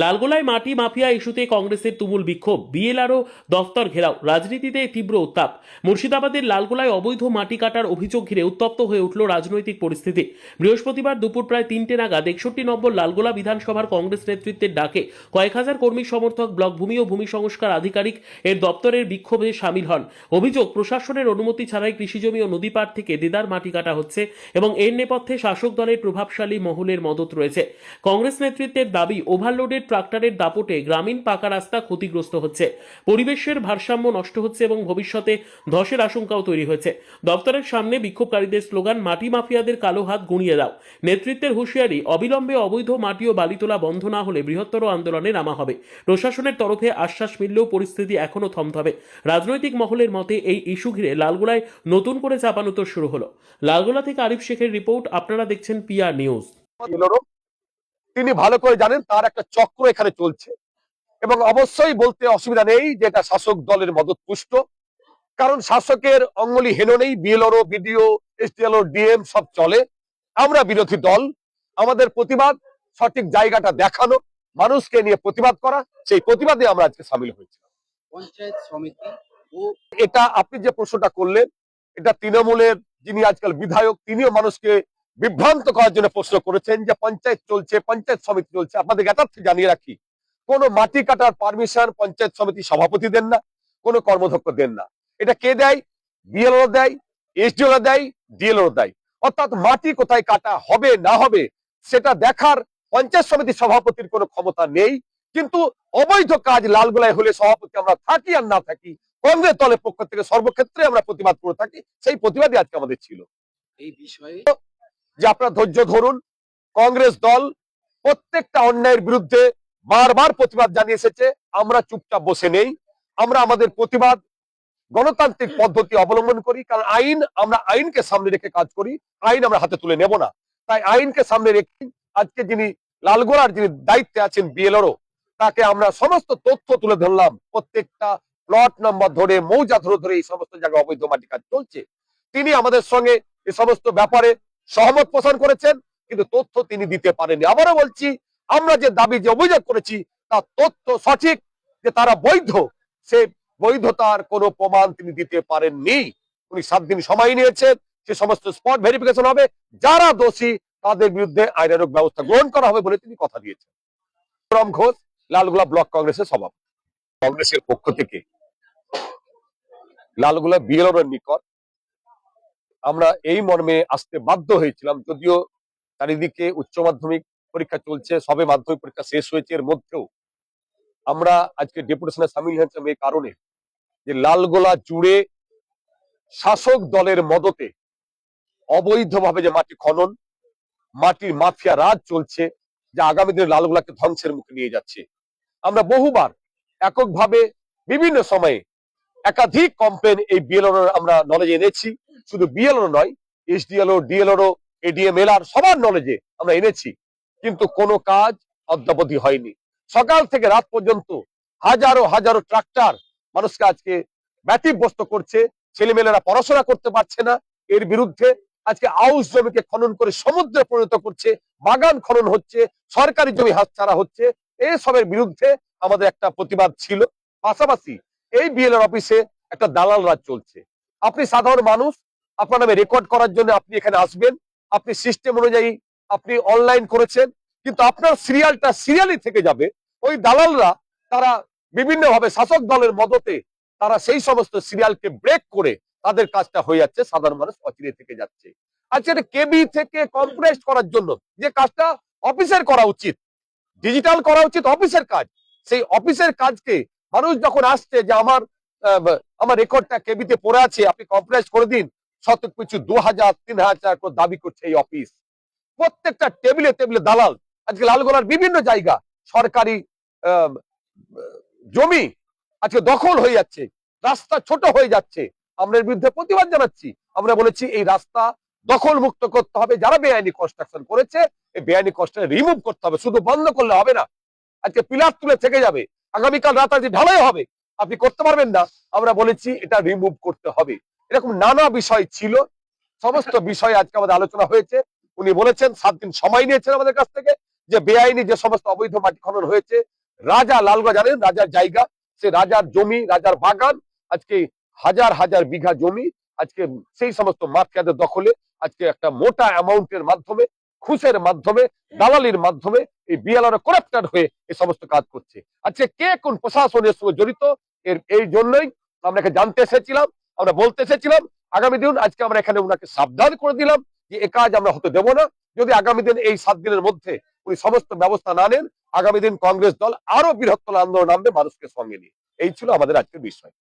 লালগোলায় মাটি মাফিয়া ইস্যুতে কংগ্রেসের তুমুল বিক্ষোভ, বিএলআরও দফতর ঘেরাও, রাজনীতিতে তীব্র উত্তাপ। মুর্শিদাবাদের লালগোলায় অবৈধ মাটি কাটার অভিযোগ ঘিরে উত্তপ্ত হয়ে উঠল রাজনৈতিক পরিস্থিতি। বৃহস্পতিবার দুপুর প্রায় 3টে নাগাদ 61 নম্বর লালগোলা বিধানসভার কংগ্রেস নেতৃত্বের ডাকে কয়েক হাজার কর্মী সমর্থক ব্লক ভূমি ও ভূমি সংস্কার আধিকারিক এর দপ্তরের বিক্ষোভে সামিল হন। অভিযোগ, প্রশাসনের অনুমতি ছাড়াই কৃষিজমি ও নদী পাড় থেকে দেদার মাটি কাটা হচ্ছে এবং এর নেপথ্যে শাসক দলের প্রভাবশালী মহলের মদত রয়েছে। কংগ্রেস নেতৃত্বের দাবি, ওভারলোডেড ট্রাক্টরের দাপটে গ্রামীণ পাকা রাস্তা ক্ষতিগ্রস্ত হচ্ছে, পরিবেশের ভারসাম্য নষ্ট হচ্ছে এবং ভবিষ্যতে ধসের আশঙ্কাও তৈরি হয়েছে। দপ্তরের সামনে বিক্ষোভকারীদের স্লোগান, মাটি মাফিয়াদের কালো হাত গুঁড়িয়ে দাও। নেতৃত্বের হুঁশিয়ারি, অবিলম্বে অবৈধ মাটি ও বালি তোলা বন্ধ না হলে বৃহত্তর আন্দোলনে নামা হবে। প্রশাসনের তরফে আশ্বাস মিললেও পরিস্থিতি এখনো থমথমে। রাজনৈতিক মহলের মতে এই ইস্যু ঘিরে লালগোলায় নতুন করে চাপানুতর শুরু হলো। লালগোলা থেকে আরিফ শেখের রিপোর্ট, আপনারা দেখছেন পিআর নিউজ। তিনি ভালো করে জানেন তার একটা চক্র এখানে চলছে এবং অবশ্যই বলতে অসুবিধা নেই যে এটা শাসক দলের মদত পুষ্ট, কারণ শাসকের অঙ্গুলি হেনো নেই। বিএলআরও, বিডিও, এসডিএলও, ডিএম সব চলে। আমরা বিরোধী দল, আমাদের প্রতিবাদ সঠিক জায়গাটা দেখানো, মানুষকে নিয়ে প্রতিবাদ করা, সেই প্রতিবাদে আমরা আজকে সামিল হয়েছি। পঞ্চায়েত সমিতি ও এটা আপনি যে প্রশ্নটা করলেন, এটা তৃণমূলের যিনি আজকাল বিধায়ক তিনিও মানুষকে বিভ্রান্ত করার জন্য প্রশ্ন করেছেন যে পঞ্চায়েত চলছে, পঞ্চায়েত সমিতি চলছে। আপনাদের যথার্থ জানিয়ে রাখি, কোনো মাটি কাটার পারমিশন পঞ্চায়েত সমিতি সভাপতি দেন না, কোনো কর্মধ্যক্ষ দেন না। এটা কে দেয়? বিএলও দেয়, এসডিও দেয়, ডিএলও দেয়। অর্থাৎ মাটি কোথায় কাটা হবে না হবে সেটা দেখার পঞ্চায়েত সমিতির সভাপতির কোনো ক্ষমতা নেই। কিন্তু অবৈধ কাজ লালগোলায় হলে সভাপতি আমরা থাকি আর না থাকি, কংগ্রেস দলের পক্ষ থেকে সর্বক্ষেত্রে আমরা প্রতিবাদ করে থাকি। সেই প্রতিবাদই আজকে আমাদের ছিল। এই বিষয়ে যে আপনারা ধৈর্য ধরুন, কংগ্রেস দল প্রত্যেকটা অন্যায়ের বিরুদ্ধে বারবার প্রতিবাদ জানিয়ে এসেছে। আমরা চুপচাপ বসে নেই, আমরা আমাদের প্রতিবাদ গণতান্ত্রিক পদ্ধতি অবলম্বন করি, কারণ আমরা আইনকে সামনে রেখে কাজ করি। আইন আমরা হাতে তুলে নেব না। তাই আইনকে সামনে রেখে আজকে যিনি লালগোলার যিনি দায়িত্বে আছেন বিএলআরও, তাকে আমরা সমস্ত তথ্য তুলে ধরলাম। প্রত্যেকটা প্লট নাম্বার ধরে, মৌজা ধরে ধরে এই সমস্ত জায়গায় অবৈধ মাটি কাজ চলছে। তিনি আমাদের সঙ্গে এই সমস্ত ব্যাপারে সহমত পোষণ করেছেন, কিন্তু তথ্য তিনি দিতে পারেননি। আবারও বলছি, আমরা যে দাবি, যে অভিযোগ করেছি তার তথ্য সঠিক, যে তারা বৈধ, সে বৈধতার কোনো প্রমাণ তিনি দিতে পারেননি। উনি 7 দিন সময় নিয়েছেন, সে সমস্ত স্পট ভেরিফিকেশন হবে, যারা দোষী তাদের বিরুদ্ধে আইনানুগ ব্যবস্থা গ্রহণ করা হবে বলে তিনি কথা দিয়েছেন। রাম ঘোষ, লালগোলা ব্লক কংগ্রেসের সভাপতি। কংগ্রেসের পক্ষ থেকে লালগোলা বিএলওর নিকট আমরা এই মর্মে আসতে বাধ্য হয়েছিলাম, যদিও চারিদিকে উচ্চ মাধ্যমিক পরীক্ষা চলছে, সবে মাধ্যমিক পরীক্ষা শেষ হয়েছে, এর মধ্যেও আমরা আজকে ডেপুটেশনে সামিল হয়েছিলাম এই কারণে যে লালগোলা জুড়ে শাসক দলের মদতে অবৈধভাবে যে মাটি খনন, মাটির মাফিয়া রাজ চলছে, যা আগামী দিনে লালগোলাকে ধ্বংসের মুখে নিয়ে যাচ্ছে। আমরা বহুবার এককভাবে বিভিন্ন সময়ে একাধিক কমপ্লেন এই বিএলওর আমরা নলেজে এনেছি। শুধু বিএলও নয়, এসডিএলও, ডিএলও, এডিএম, এলআর সবার নলেজে আমরা এনেছি, কিন্তু কোনো কাজ অদ্যাবধি হয়নি। সকাল থেকে রাত পর্যন্ত হাজারো হাজারো ট্রাক্টর মানুষকে আজকে ব্যতিব্যস্ত করছে, ছেলেমেয়েরা পড়াশোনা করতে পারছে না। এর বিরুদ্ধে আজকে আউশ জমিকে খনন করে সমুদ্রে পরিণত করছে, বাগান খনন হচ্ছে, সরকারি জমি হাতছাড়া হচ্ছে। এসবের বিরুদ্ধে আমাদের একটা প্রতিবাদ ছিল। পাশাপাশি এই বিএলআর অফিসে একটা দালাল রাজ চলছে। আপনি সাধারণ মানুষ, আপনার নামে রেকর্ড করার জন্য আপনি এখানে আসবেন, আপনি সিস্টেম অনুযায়ী আপনি অনলাইন করেছেন, কিন্তু আপনার সিরিয়ালটা সিরিয়ালই থেকে যাবে। ওই দালালরা তারা বিভিন্ন ভাবে শাসক দলের মদতে তারা সেই সমস্ত সিরিয়ালকে ব্রেক করে তাদের কাজটা হয়ে যাচ্ছে, সাধারণ মানুষ অচিরে থেকে যাচ্ছে। আচ্ছা, কেবি থেকে কম্প্রেস করার জন্য যে কাজটা অফিসের করা উচিত, ডিজিটাল করা উচিত অফিসের কাজ, সেই অফিসের কাজকে মানুষ যখন আসছে যে আমার রেকর্ডটা কেবিতে পড়ে আছে, আপনি কম্প্রেস করে দিন, শত কিছু 2000 3000 করে দাবি করছে এই অফিস। প্রত্যেকটা টেবিলে টেবিলে দালাল। আজকে লালগোলার বিভিন্ন জায়গা সরকারি জমি আজকে দখল হয়ে যাচ্ছে, রাস্তা ছোট হয়ে যাচ্ছে। আমরা এর বিরুদ্ধে প্রতিবাদ জানাচ্ছি। আমরা বলেছি এই রাস্তা দখল মুক্ত করতে হবে, যারা বেআইনি কনস্ট্রাকশন করেছে এই বেআইনি কনস্ট্রাকশন রিমুভ করতে হবে। শুধু বন্ধ করলে হবে না, আজকে পিলার তুলে থেকে যাবে, আগামীকাল রাত আজকে ঢালাই হবে, আপনি করতে পারবেন না। আমরা বলেছি এটা রিমুভ করতে হবে। এরকম নানা বিষয় ছিল, সমস্ত বিষয় আজকে আমাদের আলোচনা হয়েছে। উনি বলেছেন 7 দিন সময় নিয়েছেন আমাদের কাছ থেকে। যে বেআইনি যে সমস্ত অবৈধ মাটি খনন হয়েছে, রাজা লালগড় জানেন রাজার জায়গা, সে রাজার জমি, রাজার বাগান, আজকে হাজার হাজার বিঘা জমি আজকে সেই সমস্ত মাফিয়াদের দখলে, আজকে একটা মোটা অ্যামাউন্টের মাধ্যমে, ঘুষের মাধ্যমে, দালালির মাধ্যমে এই বিএলআর করাপ্টেড হয়ে এই সমস্ত কাজ করছে। আজকে কে কোন প্রশাসনের সঙ্গে জড়িত, এই জন্যই আমরা জানতে এসেছিলাম, আমরা বলতে এসেছিলাম। আগামী দিন আজকে আমরা এখানে ওনাকে সাবধান করে দিলাম যে এ কাজ আমরা হতে দেবো না। যদি আগামী দিন এই 7 দিনের মধ্যে উনি সমস্ত ব্যবস্থা না নেন, আগামী দিন কংগ্রেস দল আরো বৃহত্তর আন্দোলন নামবে মানুষকে সঙ্গে নিয়ে। এই ছিল আমাদের আজকের বিষয়।